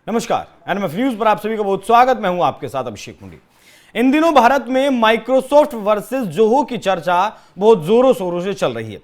नमस्कार, NMF news पर आप सभी का बहुत स्वागत। मैं हूं आपके साथ अभिषेक मुंडी। इन दिनों भारत में माइक्रोसॉफ्ट वर्सेस जोहो की चर्चा बहुत जोरों शोरों से चल रही है।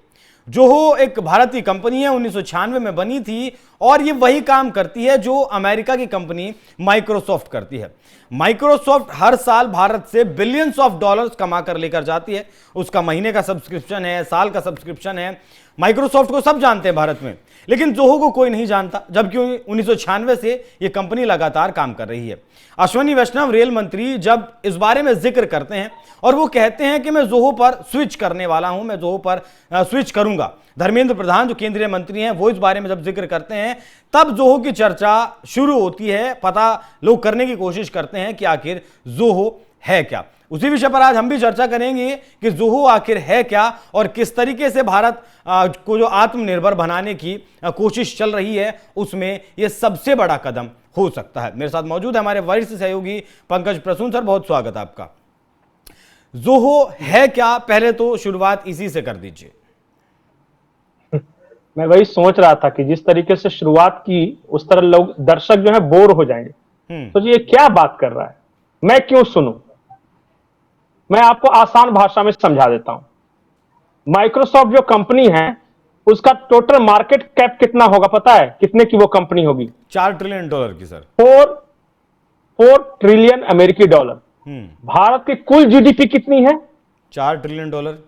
जोहो एक भारतीय कंपनी है, 1996 में बनी थी और ये वही काम करती है जो अमेरिका की कंपनी माइक्रोसॉफ्ट करती है। माइक्रोसॉफ्ट हर साल भारत से बिलियंस ऑफ डॉलर्स कमा कर लेकर जाती है। उसका महीने का सब्सक्रिप्शन है, साल का सब्सक्रिप्शन है। माइक्रोसॉफ्ट को सब जानते हैं भारत में, लेकिन जोहो को कोई नहीं जानता, जबकि 1996 से यह कंपनी लगातार काम कर रही है। अश्विनी वैष्णव रेल मंत्री जब इस बारे में जिक्र करते हैं और वो कहते हैं कि मैं जोहो पर स्विच करने वाला हूं, मैं जोहो पर स्विच करूंगा। धर्मेंद्र प्रधान जो केंद्रीय मंत्री हैं वो इस बारे में जब जिक्र करते हैं तब जोहो की चर्चा शुरू होती है। पता लोग करने की कोशिश करते हैं कि आखिर जोहो है क्या। उसी विषय पर आज हम भी चर्चा करेंगे कि जोहो आखिर है क्या और किस तरीके से भारत को जो आत्मनिर्भर बनाने की कोशिश चल रही है उसमें यह सबसे बड़ा कदम हो सकता है। मेरे साथ मौजूद है हमारे वरिष्ठ सहयोगी पंकज प्रसून सर, बहुत स्वागत है आपका। जोहो है क्या, पहले तो शुरुआत इसी से कर दीजिए। मैं वही सोच रहा था कि जिस तरीके से शुरुआत की उस तरह लोग दर्शक जो है बोर हो जाएंगे। तो ये क्या बात कर रहा है, मैं क्यों सुनूं। मैं आपको आसान भाषा में समझा देता हूं। माइक्रोसॉफ्ट जो कंपनी है उसका टोटल मार्केट कैप कितना होगा पता है? कितने की वो कंपनी होगी? $4 ट्रिलियन की सर। 4 ट्रिलियन अमेरिकी डॉलर। भारत की कुल जीडीपी कितनी है? $4 ट्रिलियन।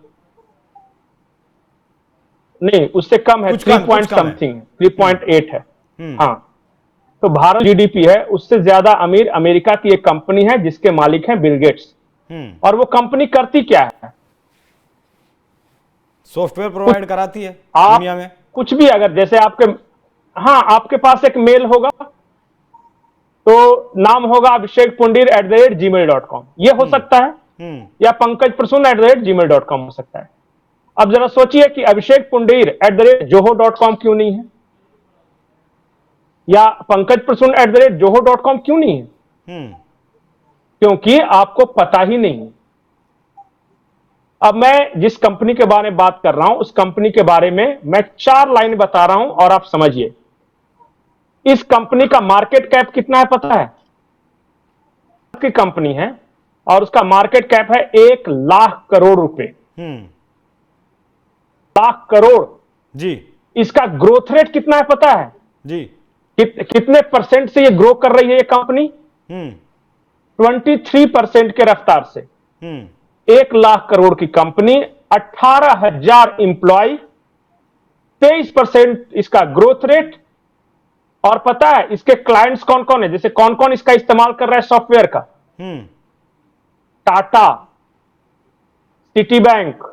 नहीं, उससे कम है, 3 पॉइंट समथिंग, 3.8 है। हाँ, तो भारत जीडीपी है उससे ज्यादा अमीर अमेरिका की एक कंपनी है जिसके मालिक हैं बिल गेट्स। और वो कंपनी करती क्या है? सॉफ्टवेयर प्रोवाइड कराती है दुनिया में। कुछ भी, अगर जैसे आपके पास एक मेल होगा तो नाम होगा अभिषेक पुंडीर @gmail.com, ये हो सकता है, या पंकज प्रसून @gmail.com हो सकता है। अब जरा सोचिए कि अभिषेक पुंडीर @joho.com क्यों नहीं है, या पंकज प्रसून @joho.com क्यों नहीं है? क्योंकि आपको पता ही नहीं। अब मैं जिस कंपनी के बारे में बात कर रहा हूं उस कंपनी के बारे में मैं 4 लाइन बता रहा हूं और आप समझिए। इस कंपनी का मार्केट कैप कितना है पता है? की कंपनी है और उसका मार्केट कैप है 1 लाख करोड़ रुपए। लाख करोड़ जी। इसका ग्रोथ रेट कितना है पता है जी? कितने परसेंट से ये ग्रो कर रही है ये कंपनी? 23% के रफ्तार से। 1 लाख करोड़ की कंपनी, 18,000 इंप्लॉय, 23% इसका ग्रोथ रेट। और पता है इसके क्लाइंट्स कौन कौन है? जैसे कौन कौन इसका इस्तेमाल कर रहा है सॉफ्टवेयर का? Tata, city bank.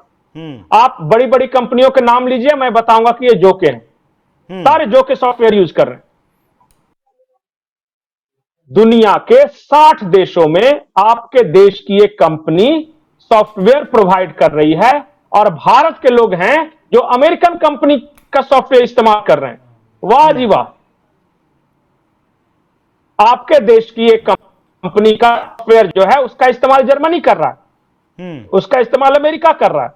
आप बड़ी बड़ी कंपनियों के नाम लीजिए, मैं बताऊंगा कि ये जोके हैं। सारे जोके सॉफ्टवेयर यूज कर रहे हैं। दुनिया के 60 देशों में आपके देश की एक कंपनी सॉफ्टवेयर प्रोवाइड कर रही है और भारत के लोग हैं जो अमेरिकन कंपनी का सॉफ्टवेयर इस्तेमाल कर रहे हैं। वाह जी वाह। आपके देश की एक कंपनी का सॉफ्टवेयर जो है उसका इस्तेमाल जर्मनी कर रहा है, उसका इस्तेमाल अमेरिका कर रहा है,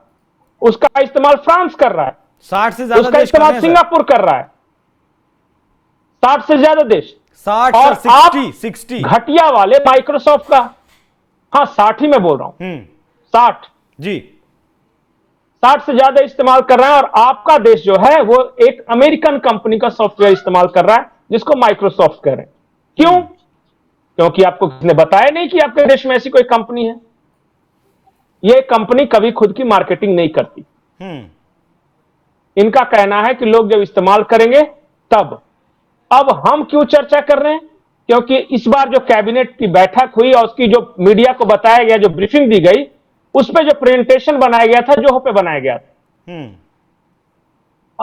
उसका इस्तेमाल फ्रांस कर रहा है, 60 से ज्यादा उसका देश इस्तेमाल सिंगापुर कर रहा है। 60 से ज्यादा देश। 60 और 60 घटिया वाले माइक्रोसॉफ्ट का, हाँ 60 ही मैं बोल रहा हूं, 60 जी, 60 से ज्यादा इस्तेमाल कर रहा है। और आपका देश जो है वो एक अमेरिकन कंपनी का सॉफ्टवेयर इस्तेमाल कर रहा है जिसको माइक्रोसॉफ्ट कह रहे हैं। क्यों? क्योंकि आपको किसने बताया नहीं कि आपके देश में ऐसी कोई कंपनी है। यह कंपनी कभी खुद की मार्केटिंग नहीं करती। इनका कहना है कि लोग जब इस्तेमाल करेंगे तब। अब हम क्यों चर्चा कर रहे हैं? क्योंकि इस बार जो कैबिनेट की बैठक हुई और उसकी जो मीडिया को बताया गया, जो ब्रीफिंग दी गई, उस पे जो प्रेजेंटेशन बनाया गया था, जोहो पे बनाया गया था।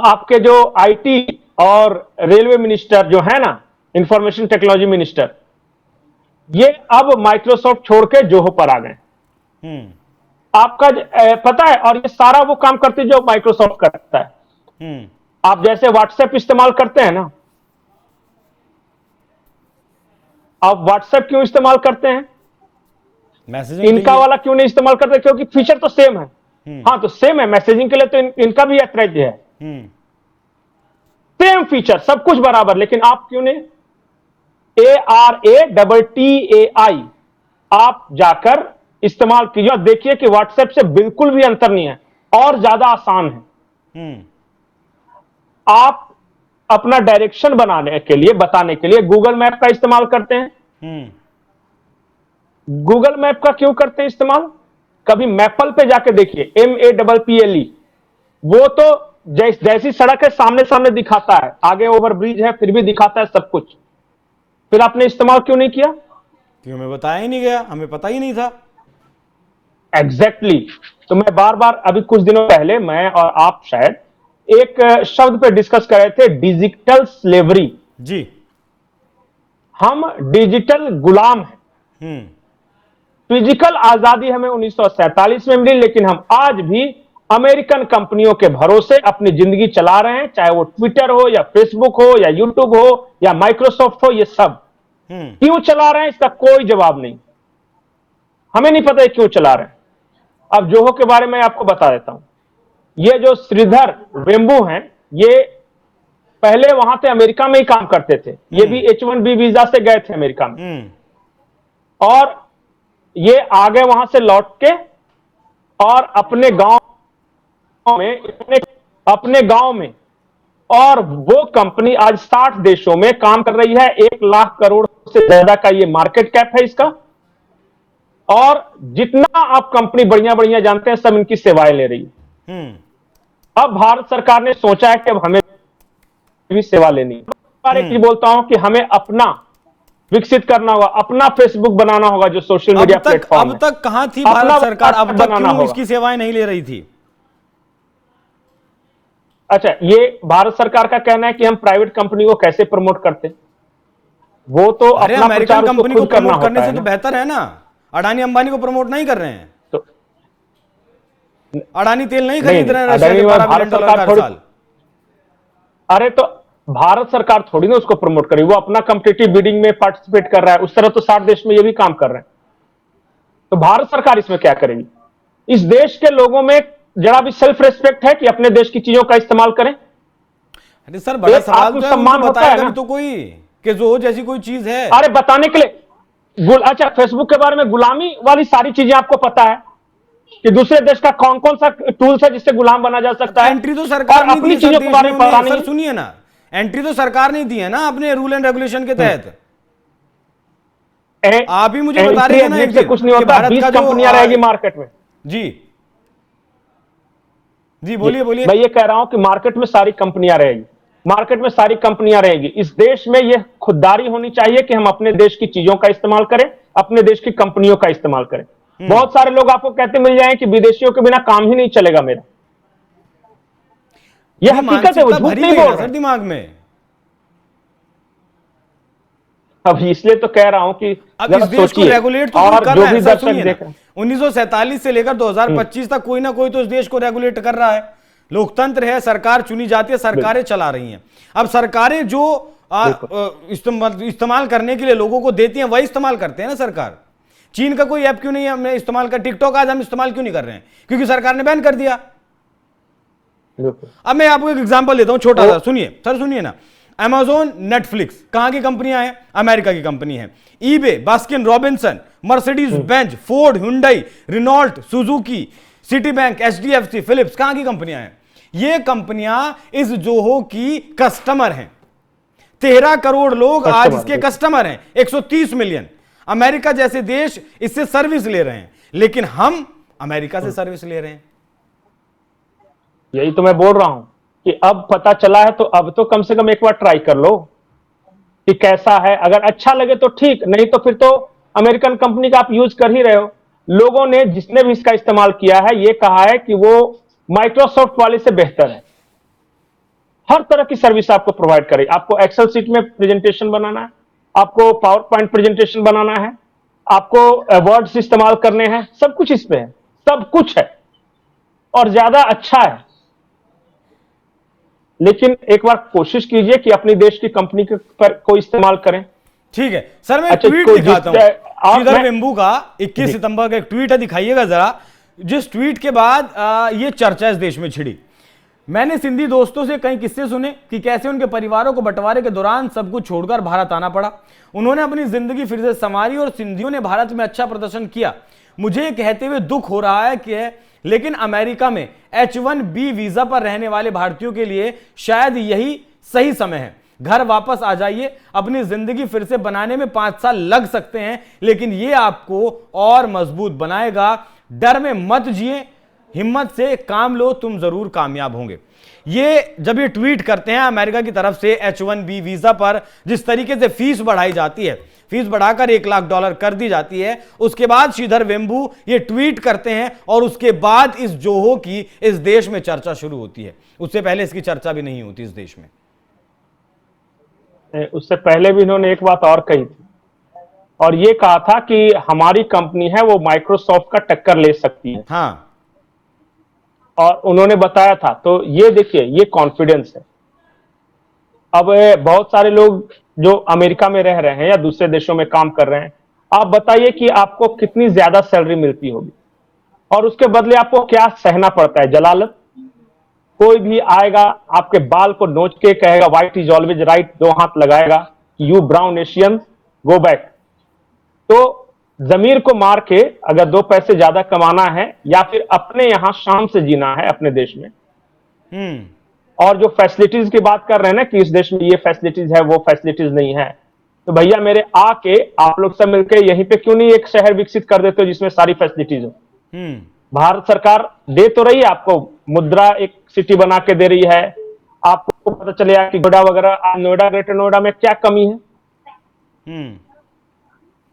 आपके जो आईटी और रेलवे मिनिस्टर जो है ना, इंफॉर्मेशन टेक्नोलॉजी मिनिस्टर, ये अब माइक्रोसॉफ्ट छोड़ के जोहो पर आ गए। आपका पता है, और ये सारा वो काम करते जो माइक्रोसॉफ्ट करता है। आप जैसे व्हाट्सएप इस्तेमाल करते हैं ना, आप व्हाट्सएप क्यों इस्तेमाल करते हैं? मैसेजिंग इनका वाला क्यों नहीं इस्तेमाल करते? क्योंकि फीचर तो सेम है। हाँ, तो सेम है, मैसेजिंग के लिए तो इनका भी अथराइज है। सेम फीचर, सब कुछ बराबर, लेकिन आप क्यों नहीं? ARATTAI आप जाकर इस्तेमाल कीजिए और देखिए कि व्हाट्सएप से बिल्कुल भी अंतर नहीं है और ज्यादा आसान है। आप अपना डायरेक्शन बनाने के लिए, बताने के लिए गूगल मैप का इस्तेमाल करते हैं। गूगल मैप का क्यों करते हैं इस्तेमाल? कभी मैपल पे जाके देखिए, MAPPLE, वो तो जैसी सड़क है सामने सामने दिखाता है, आगे ओवरब्रिज है फिर भी दिखाता है सब कुछ। फिर आपने इस्तेमाल क्यों नहीं किया? क्यों, हमें बताया ही नहीं गया, हमें पता ही नहीं था। एग्जैक्टली तो मैं बार बार, अभी कुछ दिनों पहले मैं और आप शायद एक शब्द पे डिस्कस कर रहे थे, डिजिटल स्लेवरी। जी। हम डिजिटल गुलाम हैं। फिजिकल आजादी हमें 1947 में मिली, लेकिन हम आज भी अमेरिकन कंपनियों के भरोसे अपनी जिंदगी चला रहे हैं, चाहे वो ट्विटर हो या फेसबुक हो या यूट्यूब हो या माइक्रोसॉफ्ट हो। ये सब क्यों चला रहे हैं इसका कोई जवाब नहीं, हमें नहीं पता है क्यों चला रहे हैं। अब जोहो के बारे में आपको बता देता हूं। ये जो श्रीधर वेम्बू हैं, ये पहले वहां से अमेरिका में ही काम करते थे। ये भी H1B वीजा से गए थे अमेरिका में, और ये आ गए वहां से लौट के और अपने गांव में और वो कंपनी आज 60 देशों में काम कर रही है। 1 लाख करोड़ से ज्यादा का ये मार्केट कैप है इसका, और जितना आप कंपनी बढ़िया बढ़िया जानते हैं सब इनकी सेवाएं ले रही है। अब भारत सरकार ने सोचा है कि अब हमें भी सेवा लेनी है। एक चीज बोलता हूं कि हमें अपना विकसित करना होगा, अपना फेसबुक बनाना होगा जो सोशल मीडिया प्लेटफॉर्म है। अब तक कहां थी भारत सरकार? अब तक क्यों इसकी सेवाएं नहीं ले रही थी? अच्छा, ये भारत सरकार का कहना है कि हम प्राइवेट कंपनी को कैसे प्रमोट करते हैं, वो तो अपना अमेरिकन कंपनी को प्रमोट करने से तो बेहतर है ना। अडानी अंबानी को प्रमोट नहीं कर रहे हैं, तो अडानी तेल नहीं खरीद रहे हैं रशिया के $12 बिलियन हर साल। अरे तो भारत सरकार थोड़ी ना उसको प्रमोट करेगी, वो अपना कॉम्पिटिटिव बिडिंग में पार्टिसिपेट कर रहा है। उस तरह तो 60 देश में ये भी काम कर रहे हैं, तो भारत सरकार इसमें क्या करेगी? इस देश के लोगों में जरा भी सेल्फ रेस्पेक्ट है कि अपने देश की चीजों का इस्तेमाल करें? अरे सर, बड़ा सवाल तो सम्मान होता है ना, तो कोई कि जो जैसी कोई चीज है। अरे बताने के लिए अच्छा, फेसबुक के बारे में गुलामी वाली सारी चीजें आपको पता है कि दूसरे देश का कौन कौन सा टूल्स है जिससे गुलाम बना जा सकता है? एंट्री तो सरकार ने अपनी चीजों के बारे में पता नहीं। सुनिए ना, एंट्री तो सरकार ने दी है ना अपने रूल एंड रेगुलेशन के तहत। आप ही मुझे बता रहे हैं ना, एक कुछ नहीं होता, 20 कंपनियां रहेगी मार्केट में। जी जी, बोलिए बोलिए। मैं ये कह रहा हूं कि मार्केट में सारी कंपनियां रहेगी, मार्केट में सारी कंपनियां रहेगी। इस देश में यह खुददारी होनी चाहिए कि हम अपने देश की चीजों का इस्तेमाल करें, अपने देश की कंपनियों का इस्तेमाल करें। बहुत सारे लोग आपको कहते मिल जाएं कि विदेशियों के बिना काम ही नहीं चलेगा मेरा। यह हकीकत है, वो झूठ नहीं बोल रहे दिमाग में। अब इसलिए तो कह रहा हूं कि अब इस देश को रेगुलेट तो और कर रहा है। सर सुनिए ना, 1947 से लेकर 2025 तक कोई ना कोई तो इस देश को रेगुलेट कर रहा है। लोकतंत्र है, सरकार चुनी जाती है, सरकारें चला रही हैं। अब सरकारें जो इस्तेमाल करने के लिए लोगों को देती हैं वही इस्तेमाल करते हैं ना। सरकार चीन का कोई ऐप क्यों नहीं हमने इस्तेमाल कर? टिकटॉक आज हम इस्तेमाल क्यों नहीं कर रहे हैं? क्योंकि सरकार ने बैन कर दिया। अब मैं आपको एक एग्जांपल देता हूं छोटा सा, सुनिए सर, सुनिए ना। Amazon, नेटफ्लिक्स कहां की कंपनियां हैं? अमेरिका की कंपनी है। EBay, Baskin Robinson, Mercedes Benz, Ford, Hyundai, Renault, Suzuki, Citibank, HDFC, Philips कहां की कंपनियां हैं? ये कंपनियां इस जोहो की कस्टमर हैं। 13 करोड़ लोग आज इसके कस्टमर हैं, 130 मिलियन। अमेरिका जैसे देश इससे सर्विस ले रहे हैं, लेकिन हम अमेरिका से सर्विस ले रहे हैं। यही तो मैं बोल रहा हूं कि अब पता चला है तो अब तो कम से कम एक बार ट्राई कर लो कि कैसा है। अगर अच्छा लगे तो ठीक, नहीं तो फिर तो अमेरिकन कंपनी का आप यूज कर ही रहे हो। लोगों ने, जिसने भी इसका इस्तेमाल किया है, ये कहा है कि वो माइक्रोसॉफ्ट वाले से बेहतर है। हर तरह की सर्विस आपको प्रोवाइड करे। आपको एक्सेल सीट में प्रेजेंटेशन बनाना है, आपको पावर पॉइंट प्रेजेंटेशन बनाना है, आपको वर्ड्स इस्तेमाल करने हैं, सब कुछ इस पे है, सब कुछ है और ज्यादा अच्छा है। लेकिन एक बार कोशिश कीजिए कि अपनी देश की कंपनी पर को इस्तेमाल करें। ठीक है सर, मैं ट्वीट दिखाता हूं श्रीधर वेम्बू का 21 सितंबर का एक ट्वीट है, दिखाइएगा जरा। जिस ट्वीट के बाद ये चर्चा इस देश में छिड़ी। मैंने सिंधी दोस्तों से कई किस्से सुने कि कैसे उनके परिवारों को बंटवारे के दौरान सब कुछ छोड़कर भारत आना पड़ा। उन्होंने अपनी जिंदगी फिर से संवारी और सिंधियों ने भारत में अच्छा प्रदर्शन किया। मुझे ये कहते हुए दुख हो रहा है कि लेकिन अमेरिका में H1B वीजा पर रहने वाले भारतीयों के लिए शायद यही सही समय है। घर वापस आ जाइए, अपनी जिंदगी फिर से बनाने में 5 साल लग सकते हैं, लेकिन ये आपको और मजबूत बनाएगा। डर में मत जिए, हिम्मत से काम लो, तुम जरूर कामयाब होंगे। ये जब ये ट्वीट करते हैं अमेरिका की तरफ से H1B वीजा पर जिस तरीके से फीस बढ़ाई जाती है, फीस बढ़ाकर $1 लाख कर दी जाती है, उसके बाद श्रीधर वेम्बू ये ट्वीट करते हैं और उसके बाद इस जोहो की इस देश में चर्चा शुरू होती है। उससे पहले इसकी चर्चा भी नहीं होती इस देश में। उससे पहले भी इन्होंने एक बात और कही थी, और ये कहा था कि हमारी कंपनी है वो माइक्रोसॉफ्ट का टक्कर ले सकती है। हाँ, और उन्होंने बताया था। तो ये देखिए, ये कॉन्फिडेंस है। अब बहुत सारे लोग जो अमेरिका में रह रहे हैं या दूसरे देशों में काम कर रहे हैं, आप बताइए कि आपको कितनी ज्यादा सैलरी मिलती होगी और उसके बदले आपको क्या सहना पड़ता है? जलालत। कोई भी आएगा आपके बाल को नोच के कहेगा व्हाइट इज ऑलवेज राइट, 2 हाथ लगाएगा, you brown Asian go back. तो जमीर को मार के अगर 2 पैसे ज्यादा कमाना है या फिर अपने यहां शान से जीना है अपने देश में, और जो फैसिलिटीज की बात कर रहे हैं ना कि इस देश में ये फैसिलिटीज है वो फैसिलिटीज नहीं है, तो भैया मेरे आके आप लोग सब मिलकर यहीं पे क्यों नहीं एक शहर विकसित कर देते हो जिसमें सारी फैसिलिटीज हो? भारत सरकार दे तो रही है आपको, मुद्रा एक सिटी बना के दे रही है, आपको पता चलेगा कि नोएडा वगैरह, नोएडा ग्रेटर नोएडा में क्या कमी है।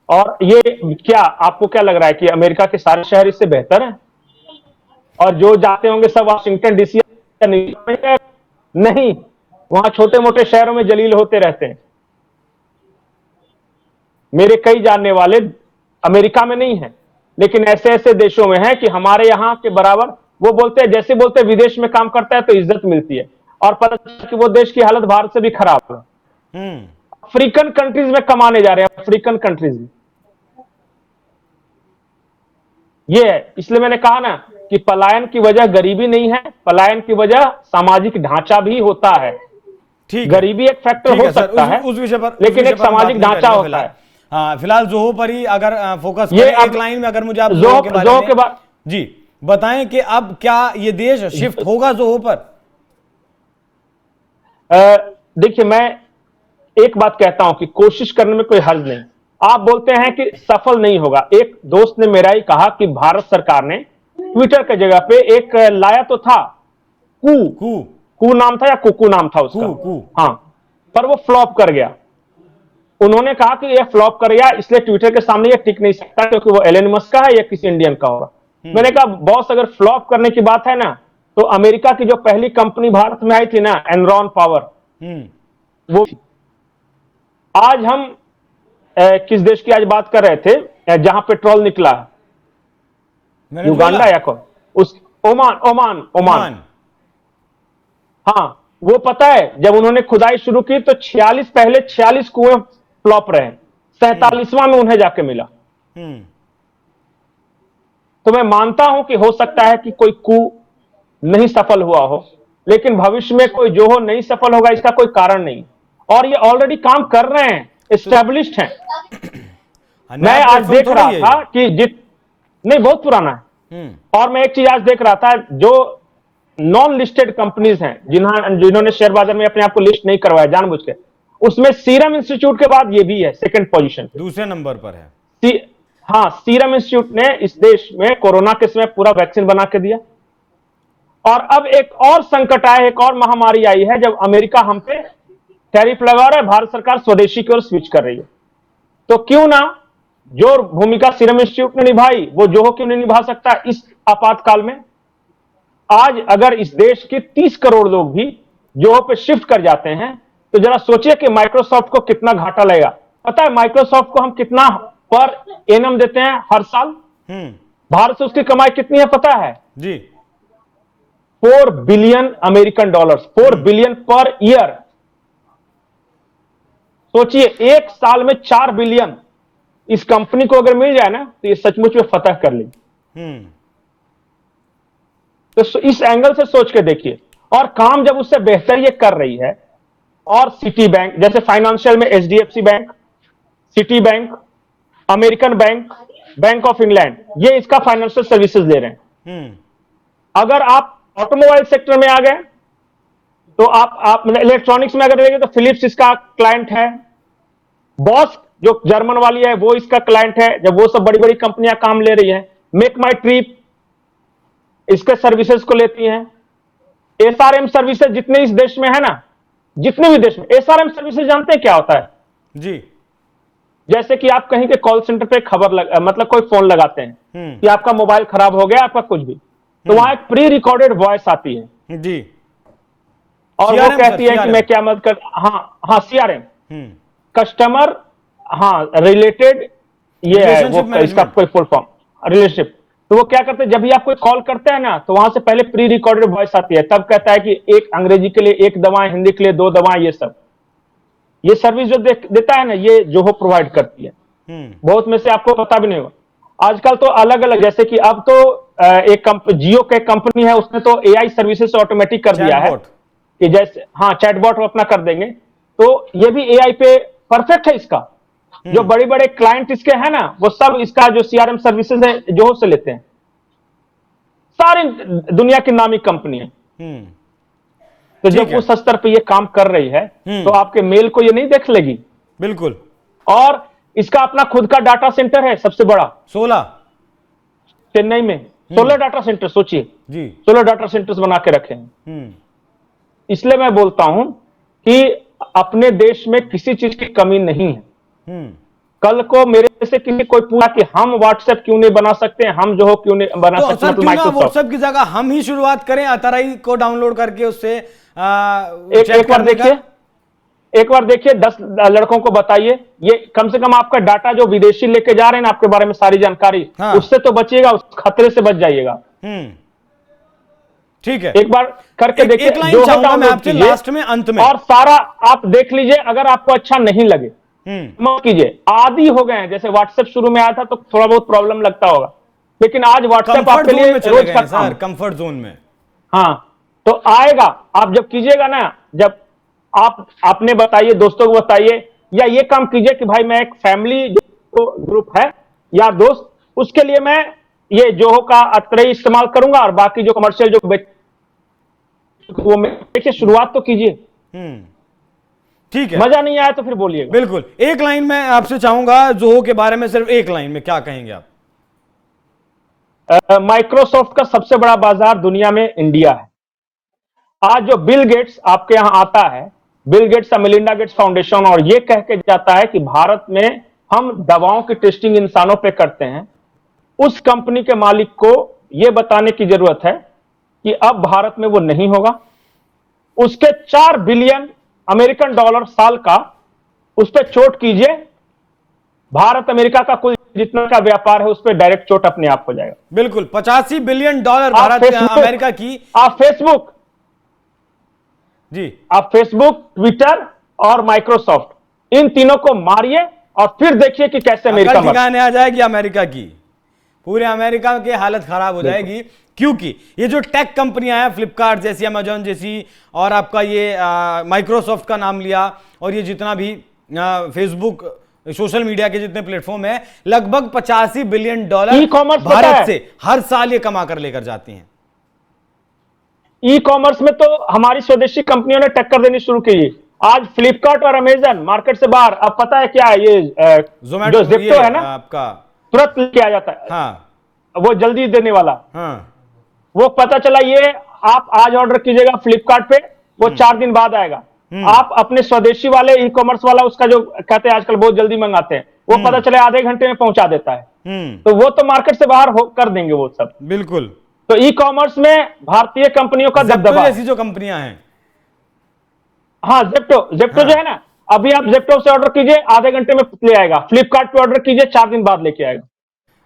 और ये क्या आपको क्या लग रहा है कि अमेरिका के सारे शहर इससे बेहतर हैं? और जो जाते होंगे सब वाशिंगटन डीसी नहीं, वहां छोटे मोटे शहरों में जलील होते रहते हैं। मेरे कई जानने वाले अमेरिका में नहीं है, लेकिन ऐसे ऐसे देशों में है कि हमारे यहां के बराबर, वो बोलते हैं, जैसे बोलते हैं विदेश में काम करता है तो इज्जत मिलती है, और पता चला कि वो देश की हालत भारत से भी खराब है। अफ्रीकन कंट्रीज में कमाने जा रहे हैं, अफ्रीकन कंट्रीज में। ये है, इसलिए मैंने कहा ना कि पलायन की वजह गरीबी नहीं है, पलायन की वजह सामाजिक ढांचा भी होता है। गरीबी एक फैक्टर हो सकता है उस विषय पर, लेकिन एक सामाजिक ढांचा होता है। हाँ, फिलहाल जोहो पर ही अगर फोकस ये करें, एक लाइन में अगर मुझे आप जोहो के बाद जी बताएं कि अब क्या ये देश शिफ्ट होगा जोहो पर? देखिए, मैं एक बात कहता हूं कि कोशिश करने में कोई हर्ज नहीं। आप बोलते हैं कि सफल नहीं होगा। एक दोस्त ने मेरा ही कहा कि भारत सरकार ने ट्विटर की जगह पे एक लाया तो था, कू नाम था या कुकू नाम था उसका, हाँ, पर वो फ्लॉप कर गया। उन्होंने कहा कि ये फ्लॉप कर गया इसलिए ट्विटर के सामने ये टिक नहीं सकता क्योंकि वो एलन मस्क का है या किसी इंडियन का होगा। मैंने कहा बॉस, अगर फ्लॉप करने की बात है ना, तो अमेरिका की जो पहली कंपनी भारत में आई थी ना, एनरॉन पावर, वो आज हम किस देश की आज बात कर रहे थे जहां पेट्रोल निकला? युगांडा या कौन? उस ओमान। हाँ, वो पता है जब उन्होंने खुदाई शुरू की तो 46 कुएं फ्लॉप रहे, 47वां में उन्हें जाके मिला। तो मैं मानता हूं कि हो सकता है कि कोई कू नहीं सफल हुआ हो, लेकिन भविष्य में कोई जो हो नहीं सफल होगा इसका कोई कारण नहीं। और ये ऑलरेडी काम कर रहे हैं, एस्टेब्लिश्ड हैं। मैं आज देख रहा था कि नहीं, बहुत पुराना है। और मैं एक चीज आज देख रहा था, जो नॉन लिस्टेड कंपनीज हैं जिन्होंने शेयर बाजार में अपने आप को लिस्ट नहीं करवाया जानबूझ के, उसमें सीरम इंस्टीट्यूट के बाद ये भी है सेकंड पोजीशन पे, दूसरे नंबर पर है। हाँ, सीरम इंस्टीट्यूट ने इस देश में कोरोना के समय पूरा वैक्सीन बना के दिया। और अब एक और संकट आया, एक और महामारी आई है जब अमेरिका हम पे टैरिफ लगा रहा है, भारत सरकार स्वदेशी की ओर स्विच कर रही है। तो क्यों ना जो भूमिका सीरम इंस्टीट्यूट ने निभाई वो जोहो क्यों नहीं निभा सकता इस आपातकाल में? आज अगर इस देश के 30 करोड़ लोग भी जोहो पे शिफ्ट कर जाते हैं तो जरा सोचिए कि माइक्रोसॉफ्ट को कितना घाटा लगेगा। पता है माइक्रोसॉफ्ट को हम कितना पर एनम देते हैं हर साल? भारत से उसकी कमाई कितनी है पता है जी? 4 billion American dollars, 4 billion per year. सोचिए, एक साल में 4 बिलियन इस कंपनी को अगर मिल जाए ना तो ये सचमुच में फतह कर लेगी। तो इस एंगल से सोच के देखिए। और काम जब उससे बेहतर ये कर रही है, और सिटी बैंक जैसे फाइनेंशियल में HDFC bank, city bank, American bank, bank of England, ये इसका फाइनेंशियल सर्विसेज ले रहे हैं। अगर आप ऑटोमोबाइल सेक्टर में आ गए तो आप इलेक्ट्रॉनिक्स में अगर देखेंगे तो फिलिप्स इसका क्लाइंट है, बॉस जो जर्मन वाली है वो इसका क्लाइंट है, जब वो सब बड़ी बड़ी कंपनियां काम ले रही हैं। मेक माई ट्रिप इसके सर्विसेज को लेती हैं। एसआरएम सर्विसेज जितने इस देश में है ना, जितने भी देश में एसआरएम सर्विसेज जानते हैं क्या होता है जी? जैसे कि आप कहीं के कॉल सेंटर पे खबर मतलब कोई फोन लगाते हैं कि आपका मोबाइल खराब हो गया, आपका कुछ भी, तो वहां एक प्री रिकॉर्डेड वॉइस आती है जी, और वो कहती है कि मैं क्या मदद कर, हाँ सीआरएम, कस्टमर, हाँ रिलेटेड, ये है वो इसका कोई फुल फॉर्म, रिलेशनशिप। तो वो क्या करते हैं, जब भी आप कोई कॉल करते हैं ना, तो वहां से पहले प्री रिकॉर्डेड वॉइस आती है, तब कहता है कि एक अंग्रेजी के लिए 1 दवा, हिंदी के लिए 2 दवाएं, ये सब, ये सर्विस जो देता है ना, ये जोहो प्रोवाइड करती है। बहुत में से आपको पता भी नहीं होगा। आजकल तो अलग अलग, जैसे कि अब तो एक जियो के कंपनी है, उसने तो एआई सर्विसेज ऑटोमेटिक कर दिया है कि जैसे हाँ चैटबॉट अपना कर देंगे, तो ये भी एआई पे परफेक्ट है इसका। जो बड़े बड़े क्लाइंट इसके हैं ना, वो सब इसका जो सीआरएम सर्विसेज है जोहो से लेते हैं, सारी दुनिया की नामी कंपनी है। तो जब उस स्तर पे ये काम कर रही है तो आपके मेल को ये नहीं देख लेगी? बिल्कुल। और इसका अपना खुद का डाटा सेंटर है सबसे बड़ा, 16 चेन्नई में 16 डाटा सेंटर, सोचिए जी, 16 डाटा सेंटर्स बना के रखे हैं। इसलिए मैं बोलता हूं कि अपने देश में किसी चीज की कमी नहीं है। कल को मेरे से किसी कोई पूछा कि हम व्हाट्सएप क्यों नहीं बना सकते, हम जो हो क्यों नहीं बना सकते, मतलब व्हाट्सएप की जगह हम ही शुरुआत करें, अतराई को डाउनलोड करके उससे एक बार देखिए 10 लड़कों को बताइए, ये कम से कम आपका डाटा जो विदेशी लेके जा रहे हैं ना, आपके बारे में सारी जानकारी, हाँ। उससे तो बचिएगा, उस खतरे से बच जाइएगा। ठीक है, एक बार करके देखिए, जो डाउनलोड कीजिए लास्ट में अंत में, और सारा आप देख लीजिए। अगर आपको अच्छा नहीं लगे मत कीजिए, आदी हो गए हैं। जैसे व्हाट्सएप शुरू में आया था तो थोड़ा बहुत प्रॉब्लम लगता होगा, लेकिन आज व्हाट्सएप आपके लिए रोज का काम, कंफर्ट जोन में। हाँ, तो आएगा। आप जब कीजिएगा ना, जब आप अपने बताइए, दोस्तों को बताइए, या ये काम कीजिए कि भाई मैं एक फैमिली ग्रुप है या दोस्त, उसके लिए मैं ये जोहो का अतरई इस्तेमाल करूंगा, और बाकी जो कमर्शियल जो वो देखिए, शुरुआत तो कीजिए। ठीक है, मजा नहीं आया तो फिर बोलिएगा। बिल्कुल, एक लाइन में आपसे चाहूंगा जोहो के बारे में, सिर्फ एक लाइन में क्या कहेंगे आप? माइक्रोसॉफ्ट का सबसे बड़ा बाजार दुनिया में इंडिया है। आज जो बिल गेट्स आपके यहां आता है, Bill Gates Melinda Gates foundation, और ये कह के जाता है कि भारत में हम दवाओं की टेस्टिंग इंसानों पे करते हैं, उस कंपनी के मालिक को यह बताने की जरूरत है कि अब भारत में वो नहीं होगा। उसके 4 बिलियन अमेरिकन डॉलर साल का उस पर चोट कीजिए, भारत अमेरिका का कुल जितना का व्यापार है उस पर डायरेक्ट चोट अपने आप हो जाएगा। बिल्कुल, 85 बिलियन डॉलर भारत अमेरिका की। आप फेसबुक जी, आप फेसबुक, ट्विटर और माइक्रोसॉफ्ट, इन तीनों को मारिए और फिर देखिए कि कैसे अमेरिका ठिकाने आ जाएगी अमेरिका की। पूरे अमेरिका की हालत खराब हो जाएगी, क्योंकि ये जो टेक कंपनियां हैं, फ्लिपकार्ट जैसी, अमेजॉन जैसी, और आपका ये माइक्रोसॉफ्ट का नाम लिया, और ये जितना भी फेसबुक, सोशल मीडिया के जितने प्लेटफॉर्म है, लगभग 85 बिलियन डॉलर भारत से हर साल ये कमा कर लेकर जाती हैं। ई कॉमर्स में तो हमारी स्वदेशी कंपनियों ने टक्कर देनी शुरू की। आज फ्लिपकार्ट और अमेजन मार्केट से बाहर। अब पता है क्या, ये जो ज़ेप्टो है ना आपका, तुरंत लेके आ जाता है, हाँ, वो जल्दी देने वाला, हाँ, वो पता चला, ये आप आज ऑर्डर कीजिएगा फ्लिपकार्ट पे, वो 4 दिन बाद आएगा। आप अपने स्वदेशी वाले ई कॉमर्स वाला, उसका जो कहते हैं आजकल बहुत जल्दी मंगाते हैं, वो पता चले आधे घंटे में पहुंचा देता है। तो वो तो मार्केट से बाहर कर देंगे वो सब। बिल्कुल। तो ई कॉमर्स में भारतीय कंपनियों का दबदबा, ऐसी जो कंपनियां हैं, हाँ, ज़ेप्टो जो है ना, अभी आप ज़ेप्टो से ऑर्डर कीजिए, आधे घंटे में ले आएगा। फ्लिपकार्ट पे ऑर्डर कीजिए, 4 दिन बाद लेके आएगा।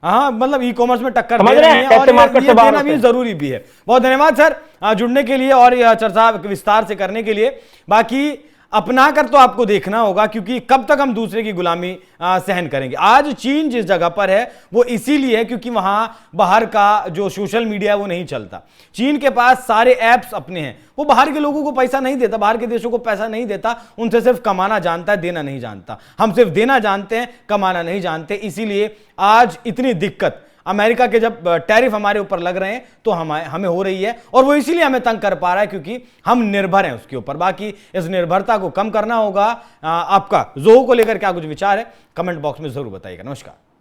हाँ, मतलब ई कॉमर्स में टक्कर दे रहे हैं, और ये देना भी जरूरी भी है। बहुत धन्यवाद सर जुड़ने के लिए और यह चर्चा विस्तार से करने के लिए। बाकी अपना कर तो आपको देखना होगा, क्योंकि कब तक हम दूसरे की गुलामी सहन करेंगे। आज चीन जिस जगह पर है वो इसीलिए है क्योंकि वहां बाहर का जो सोशल मीडिया है वो नहीं चलता। चीन के पास सारे ऐप्स अपने हैं, वो बाहर के लोगों को पैसा नहीं देता, बाहर के देशों को पैसा नहीं देता, उनसे सिर्फ कमाना जानता है, देना नहीं जानता। हम सिर्फ देना जानते हैं, कमाना नहीं जानते। इसीलिए आज इतनी दिक्कत अमेरिका के जब टैरिफ हमारे ऊपर लग रहे हैं तो हमें हो रही है, और वो इसीलिए हमें तंग कर पा रहा है क्योंकि हम निर्भर हैं उसके ऊपर। बाकी इस निर्भरता को कम करना होगा। आपका जोहो को लेकर क्या कुछ विचार है कमेंट बॉक्स में जरूर बताइएगा। नमस्कार।